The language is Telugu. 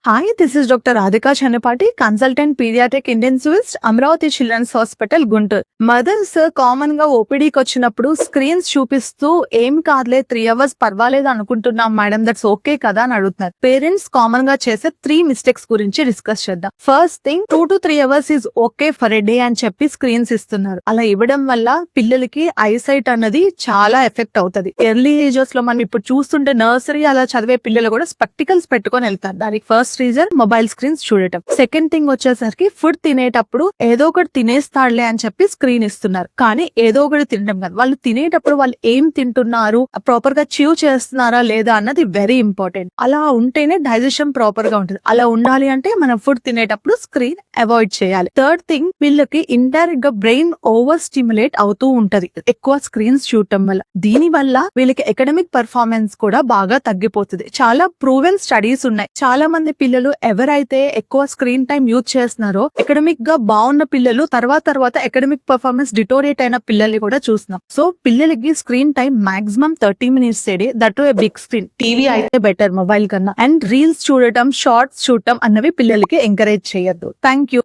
Hi, this is doctor Radhika Channapati, consultant paediatric intensivist, Amaravati children's hospital, Guntur. Mothers common గా ఓపీడీకి వచ్చినప్పుడు స్క్రీన్స్ చూపిస్తూ ఏం కాదులే 3 hours పర్వాలేదు అనుకుంటున్నాం మేడం, దట్స్ ఓకే కదా అని అడుగుతున్నారు. పేరెంట్స్ కామన్ గా చేసే 3 మిస్టేక్స్ గురించి డిస్కస్ చేద్దాం. First thing, 2 to 3 hours is okay for a day అని చెప్పి స్క్రీన్స్ ఇస్తున్నారు. అలా ఇవ్వడం వల్ల పిల్లలకి ఐసైట్ అన్నది చాలా ఎఫెక్ట్ అవుతుంది. ఎర్లీ ఏజెస్ లో మనం ఇప్పుడు చూస్తుంటే నర్సరీ అలా చదివే పిల్లలు కూడా స్పెక్టికల్స్ పెట్టుకొని వెళ్తారు. దానికి ఫస్ట్ రీజన్ మొబైల్ స్క్రీన్స్ చూడటం. సెకండ్ థింగ్ వచ్చేసరికి ఫుడ్ తినేటప్పుడు ఏదో ఒకటి తినేస్తాడులే అని చెప్పి స్క్రీన్ ఇస్తున్నారు. కానీ ఏదో ఒకటి తినడం కాదు, వాళ్ళు తినేటప్పుడు వాళ్ళు ఏం తింటున్నారు, ప్రాపర్ గా చ్యూ చేస్తున్నారా లేదా అన్నది వెరీ ఇంపార్టెంట్. అలా ఉంటేనే డైజెషన్ ప్రాపర్ గా ఉంటుంది. అలా ఉండాలి అంటే మనం ఫుడ్ తినేటప్పుడు స్క్రీన్ అవాయిడ్ చేయాలి. థర్డ్ థింగ్, వీళ్ళకి ఇండైరెక్ట్ గా బ్రెయిన్ ఓవర్ స్టిమ్యులేట్ అవుతూ ఉంటది ఎక్కువ స్క్రీన్స్ చూడటం వల్ల. దీని వల్ల వీళ్ళకి ఎకడమిక్ పర్ఫార్మెన్స్ కూడా బాగా తగ్గిపోతుంది. చాలా ప్రూవెన్ స్టడీస్ ఉన్నాయి. చాలా మంది పిల్లలు ఎవరైతే ఎక్కువ స్క్రీన్ టైం యూజ్ చేస్తున్నారో ఎకడమిక్ గా బాగున్న పిల్లలు తర్వాత ఎకడమిక్ పర్ఫార్మెన్స్ డిటోరియేట్ అయిన పిల్లల్ని కూడా చూస్తున్నాం. సో పిల్లలకి screen time maximum 30 minutes a day, that a big screen. TV అయితే బెటర్ మొబైల్ కన్నా. అండ్ రీల్స్ చూడటం, షార్ట్స్ చూడటం అన్నవి పిల్లలకి ఎంకరేజ్ చేయొద్దు. Thank you.